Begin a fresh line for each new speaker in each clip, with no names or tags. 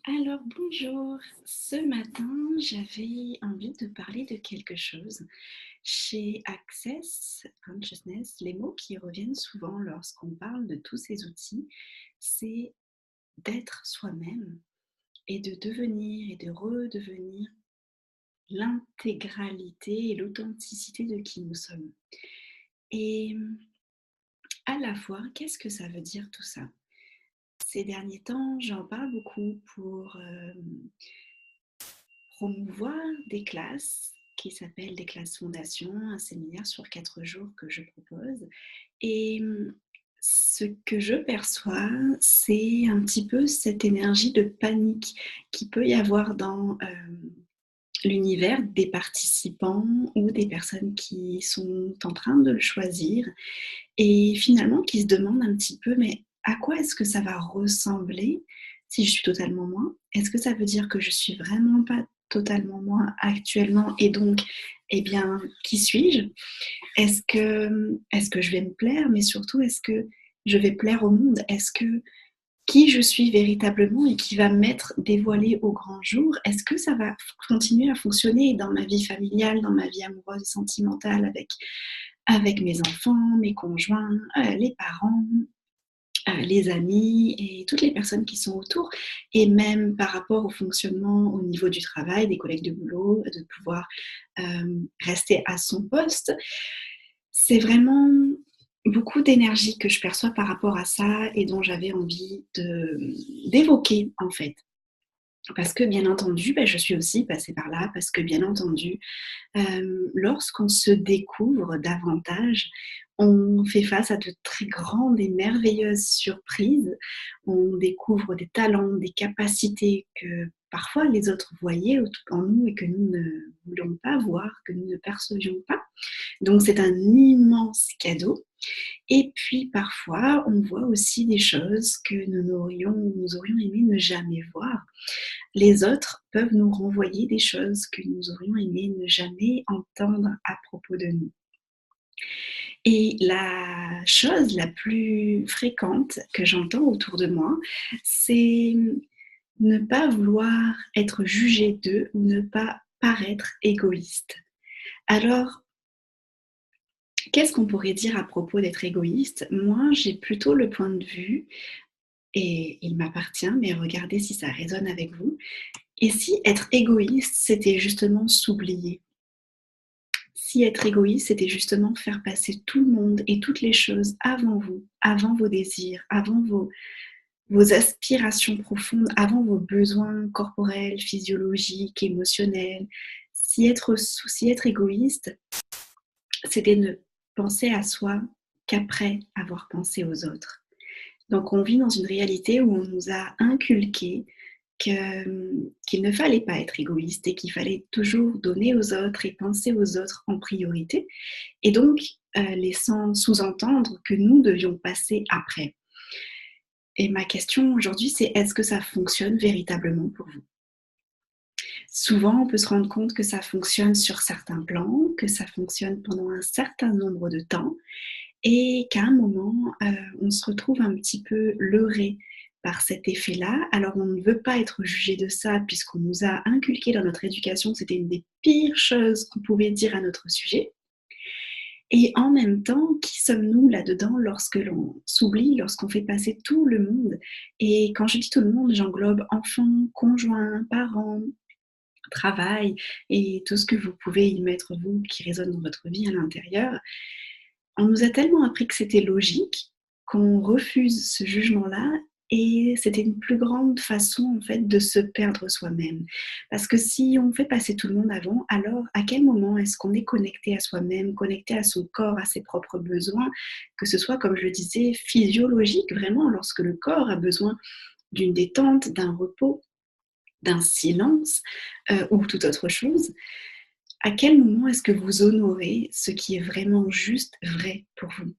Alors bonjour, ce matin j'avais envie de parler de quelque chose. Chez Access Consciousness, les mots qui reviennent souvent lorsqu'on parle de tous ces outils, c'est d'être soi-même et de devenir et de redevenir l'intégralité et l'authenticité de qui nous sommes. Et à la fois, qu'est-ce que ça veut dire tout ça? Ces derniers temps, j'en parle beaucoup pour promouvoir des classes qui s'appellent des classes fondation, un séminaire sur 4 jours que je propose. Et ce que je perçois, c'est un petit peu cette énergie de panique qui peut y avoir dans l'univers des participants ou des personnes qui sont en train de le choisir et finalement qui se demandent un petit peu, mais à quoi est-ce que ça va ressembler si je suis totalement moi? Est-ce que ça veut dire que je suis vraiment pas totalement moi actuellement et donc, eh bien, qui suis-je? Est-ce que je vais me plaire? Mais surtout, est-ce que je vais plaire au monde? Est-ce que qui je suis véritablement et qui va m'être dévoilé au grand jour, est-ce que ça va continuer à fonctionner dans ma vie familiale, dans ma vie amoureuse et sentimentale avec mes enfants, mes conjoints, les parents, les amis et toutes les personnes qui sont autour et même par rapport au fonctionnement au niveau du travail, des collègues de boulot, de pouvoir, rester à son poste. C'est vraiment beaucoup d'énergie que je perçois par rapport à ça et dont j'avais envie d'évoquer, en fait. Parce que bien entendu, je suis aussi passée par là, parce que bien entendu, lorsqu'on se découvre davantage, on fait face à de très grandes et merveilleuses surprises. On découvre des talents, des capacités que parfois les autres voyaient en nous et que nous ne voulions pas voir, que nous ne percevions pas. Donc c'est un immense cadeau. Et puis parfois, on voit aussi des choses que nous aurions aimé ne jamais voir. Les autres peuvent nous renvoyer des choses que nous aurions aimé ne jamais entendre à propos de nous. Et la chose la plus fréquente que j'entends autour de moi, c'est ne pas vouloir être jugé d'eux ou ne pas paraître égoïste. Alors, qu'est-ce qu'on pourrait dire à propos d'être égoïste? Moi, j'ai plutôt le point de vue, et il m'appartient, mais regardez si ça résonne avec vous. Et si être égoïste, c'était justement s'oublier? Si être égoïste, c'était justement faire passer tout le monde et toutes les choses avant vous, avant vos désirs, avant vos aspirations profondes, avant vos besoins corporels, physiologiques, émotionnels. Si être égoïste, c'était ne penser à soi qu'après avoir pensé aux autres. Donc on vit dans une réalité où on nous a inculqué qu'il ne fallait pas être égoïste et qu'il fallait toujours donner aux autres et penser aux autres en priorité. Et donc, laissant sous-entendre que nous devions passer après. Et ma question aujourd'hui, c'est est-ce que ça fonctionne véritablement pour vous? Souvent, on peut se rendre compte que ça fonctionne sur certains plans, que ça fonctionne pendant un certain nombre de temps et qu'à un moment, on se retrouve un petit peu leurré par cet effet-là. Alors on ne veut pas être jugé de ça puisqu'on nous a inculqué dans notre éducation que c'était une des pires choses qu'on pouvait dire à notre sujet. Et en même temps, qui sommes-nous là-dedans lorsque l'on s'oublie, lorsqu'on fait passer tout le monde? Et quand je dis tout le monde, j'englobe enfants, conjoints, parents, travail et tout ce que vous pouvez y mettre vous qui résonne dans votre vie à l'intérieur. On nous a tellement appris que c'était logique qu'on refuse ce jugement-là et c'était une plus grande façon en fait de se perdre soi-même. Parce que si on fait passer tout le monde avant, alors à quel moment est-ce qu'on est connecté à soi-même, connecté à son corps, à ses propres besoins, que ce soit comme je le disais physiologique vraiment lorsque le corps a besoin d'une détente, d'un repos, d'un silence ou toute autre chose, à quel moment est-ce que vous honorez ce qui est vraiment juste vrai pour vous?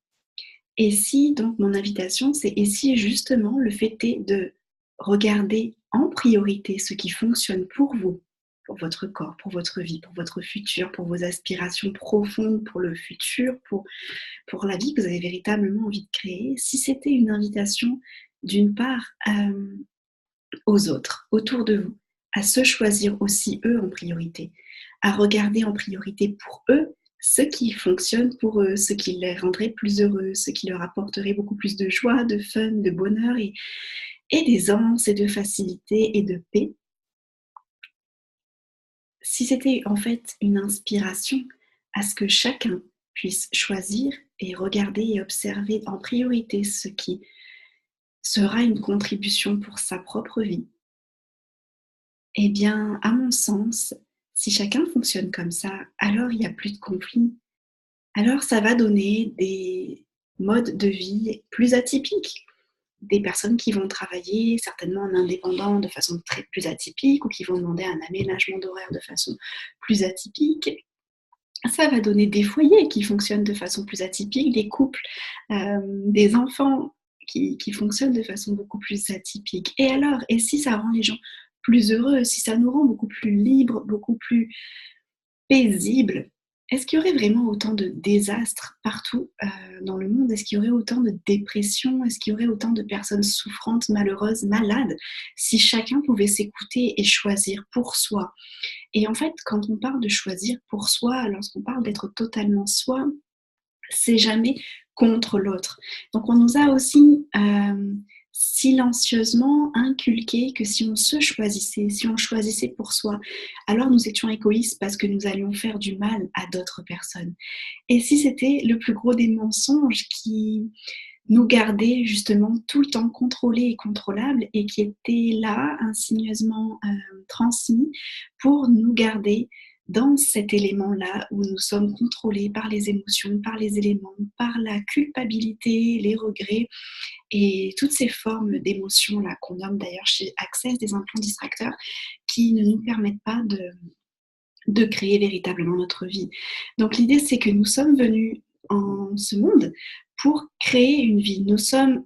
Et si donc mon invitation, c'est et si justement le fait est de regarder en priorité ce qui fonctionne pour vous, pour votre corps, pour votre vie, pour votre futur, pour vos aspirations profondes, pour le futur, pour la vie que vous avez véritablement envie de créer, si c'était une invitation d'une part aux autres, autour de vous, à se choisir aussi eux en priorité, à regarder en priorité pour eux ce qui fonctionne pour eux, ce qui les rendrait plus heureux, ce qui leur apporterait beaucoup plus de joie, de fun, de bonheur et d'aisance et de facilité et de paix. Si c'était en fait une inspiration à ce que chacun puisse choisir et regarder et observer en priorité ce qui sera une contribution pour sa propre vie, eh bien, à mon sens, si chacun fonctionne comme ça, alors il n'y a plus de conflit. Alors ça va donner des modes de vie plus atypiques. Des personnes qui vont travailler certainement en indépendant de façon plus atypique ou qui vont demander un aménagement d'horaire de façon plus atypique. Ça va donner des foyers qui fonctionnent de façon plus atypique, des couples, des enfants qui fonctionnent de façon beaucoup plus atypique. Et alors, et si ça rend les gens plus heureux, si ça nous rend beaucoup plus libres, beaucoup plus paisibles, est-ce qu'il y aurait vraiment autant de désastres partout dans le monde? Est-ce qu'il y aurait autant de dépression? Est-ce qu'il y aurait autant de personnes souffrantes, malheureuses, malades, si chacun pouvait s'écouter et choisir pour soi? Et en fait, quand on parle de choisir pour soi, lorsqu'on parle d'être totalement soi, c'est jamais contre l'autre. Donc on nous a aussi silencieusement inculqué que si on se choisissait, si on choisissait pour soi, alors nous étions égoïstes parce que nous allions faire du mal à d'autres personnes. Et si c'était le plus gros des mensonges qui nous gardait justement tout le temps contrôlés et contrôlables et qui était là, insigneusement transmis pour nous garder dans cet élément-là où nous sommes contrôlés par les émotions, par les éléments, par la culpabilité, les regrets et toutes ces formes d'émotions-là qu'on nomme d'ailleurs chez Access des implants distracteurs qui ne nous permettent pas de créer véritablement notre vie. Donc l'idée, c'est que nous sommes venus en ce monde pour créer une vie. Nous sommes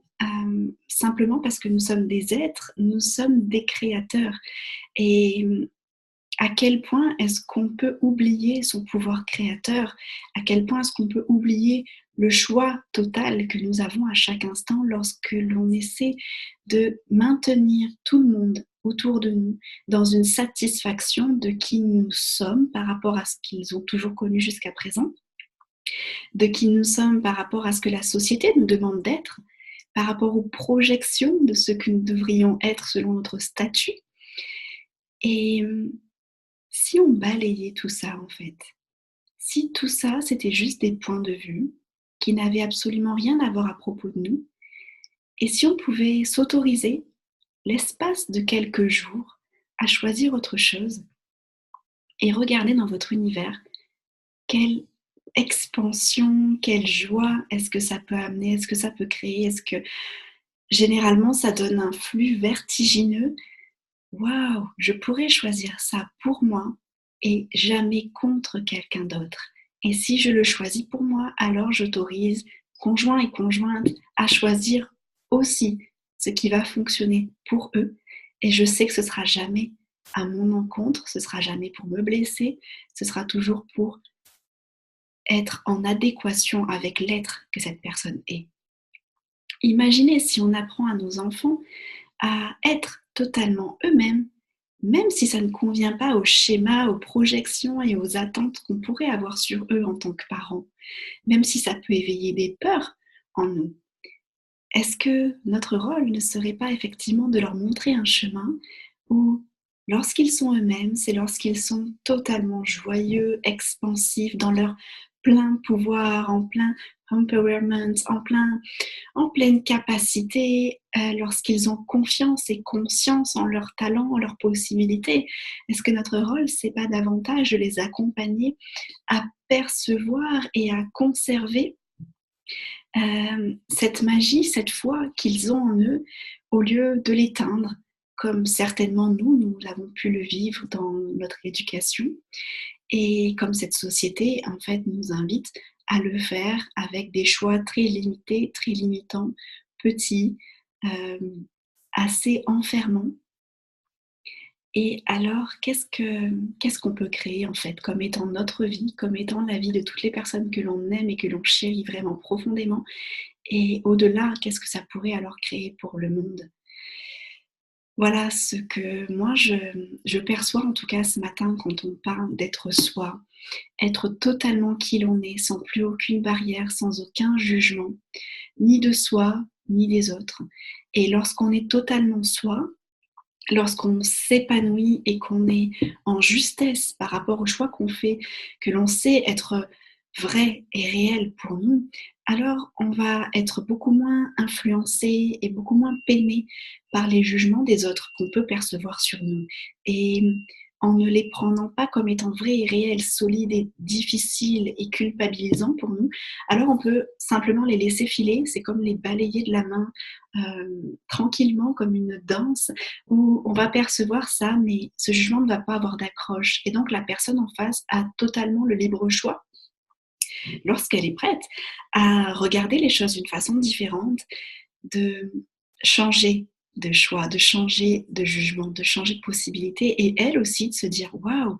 simplement parce que nous sommes des êtres, nous sommes des créateurs. Et à quel point est-ce qu'on peut oublier son pouvoir créateur? À quel point est-ce qu'on peut oublier le choix total que nous avons à chaque instant lorsque l'on essaie de maintenir tout le monde autour de nous dans une satisfaction de qui nous sommes par rapport à ce qu'ils ont toujours connu jusqu'à présent, de qui nous sommes par rapport à ce que la société nous demande d'être, par rapport aux projections de ce que nous devrions être selon notre statut. Et si on balayait tout ça en fait, si tout ça c'était juste des points de vue qui n'avaient absolument rien à voir à propos de nous, et si on pouvait s'autoriser l'espace de quelques jours à choisir autre chose et regarder dans votre univers quelle expansion, quelle joie est-ce que ça peut amener, est-ce que ça peut créer, est-ce que généralement ça donne un flux vertigineux. Waouh, je pourrais choisir ça pour moi et jamais contre quelqu'un d'autre. Et si je le choisis pour moi, alors j'autorise conjoint et conjointe à choisir aussi ce qui va fonctionner pour eux. Et je sais que ce sera jamais à mon encontre, ce sera jamais pour me blesser, ce sera toujours pour être en adéquation avec l'être que cette personne est. Imaginez si on apprend à nos enfants à être totalement eux-mêmes, même si ça ne convient pas aux schémas, aux projections et aux attentes qu'on pourrait avoir sur eux en tant que parents, même si ça peut éveiller des peurs en nous. Est-ce que notre rôle ne serait pas effectivement de leur montrer un chemin où, lorsqu'ils sont eux-mêmes, c'est lorsqu'ils sont totalement joyeux, expansifs, dans leur plein pouvoir, en plein empowerment, en pleine capacité, lorsqu'ils ont confiance et conscience en leurs talents, en leurs possibilités? Est-ce que notre rôle, c'est pas davantage de les accompagner à percevoir et à conserver cette magie, cette foi qu'ils ont en eux, au lieu de l'éteindre, comme certainement nous l'avons pu le vivre dans notre éducation, et comme cette société, en fait, nous invite à le faire avec des choix très limités, très limitants, petits, euh, assez enfermants. Et alors, qu'est-ce qu'on peut créer en fait comme étant notre vie, comme étant la vie de toutes les personnes que l'on aime et que l'on chérit vraiment profondément? Et au-delà, qu'est-ce que ça pourrait alors créer pour le monde? Voilà ce que moi je perçois en tout cas ce matin quand on parle d'être soi, être totalement qui l'on est, sans plus aucune barrière, sans aucun jugement, ni de soi, ni des autres. Et lorsqu'on est totalement soi, lorsqu'on s'épanouit et qu'on est en justesse par rapport aux choix qu'on fait, que l'on sait être vrai et réel pour nous, alors on va être beaucoup moins influencé et beaucoup moins peiné par les jugements des autres qu'on peut percevoir sur nous. Et en ne les prenant pas comme étant vrais et réels, solides et difficiles et culpabilisants pour nous, alors on peut simplement les laisser filer. C'est comme les balayer de la main tranquillement, comme une danse, où on va percevoir ça, mais ce jugement ne va pas avoir d'accroche. Et donc la personne en face a totalement le libre choix, lorsqu'elle est prête, à regarder les choses d'une façon différente, de changer de choix, de changer de jugement, de changer de possibilité, et elle aussi de se dire waouh,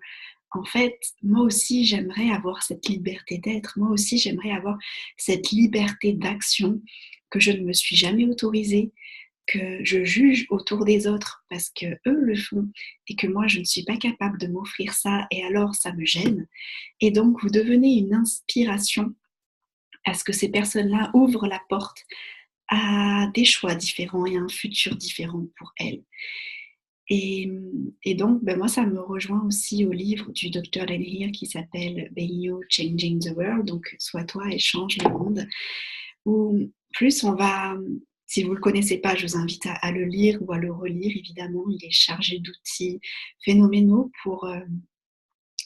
en fait, moi aussi j'aimerais avoir cette liberté d'être, moi aussi j'aimerais avoir cette liberté d'action que je ne me suis jamais autorisée, que je juge autour des autres parce que eux le font et que moi je ne suis pas capable de m'offrir ça, et alors ça me gêne. Et donc vous devenez une inspiration à ce que ces personnes-là ouvrent la porte à des choix différents et à un futur différent pour elles. Et, et donc, ben moi, ça me rejoint aussi au livre du Dr. Len Heer qui s'appelle Being You, Changing the World, donc Sois toi et change le monde, où plus on va, si vous ne le connaissez pas, je vous invite à le lire ou à le relire, évidemment, il est chargé d'outils phénoménaux pour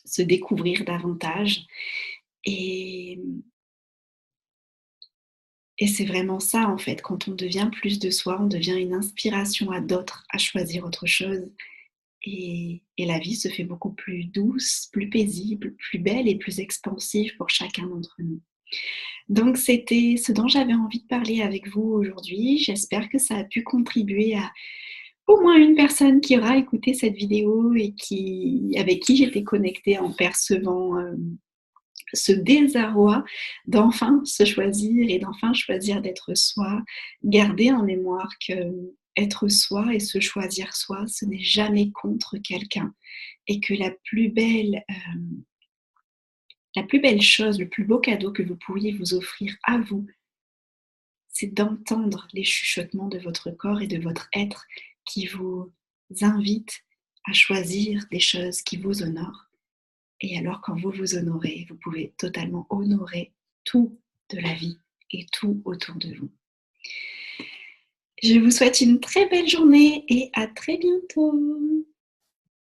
se découvrir davantage. Et, et c'est vraiment ça, en fait, quand on devient plus de soi, on devient une inspiration à d'autres à choisir autre chose. Et la vie se fait beaucoup plus douce, plus paisible, plus belle et plus expansive pour chacun d'entre nous. Donc c'était ce dont j'avais envie de parler avec vous aujourd'hui. J'espère que ça a pu contribuer à au moins une personne qui aura écouté cette vidéo et avec qui j'étais connectée en percevant ce désarroi d'enfin se choisir et d'enfin choisir d'être soi. Garder en mémoire que être soi et se choisir soi, ce n'est jamais contre quelqu'un, et que la plus belle chose, le plus beau cadeau que vous pourriez vous offrir à vous, c'est d'entendre les chuchotements de votre corps et de votre être qui vous invitent à choisir des choses qui vous honorent. Et alors, quand vous vous honorez, vous pouvez totalement honorer tout de la vie et tout autour de vous. Je vous souhaite une très belle journée et à très bientôt.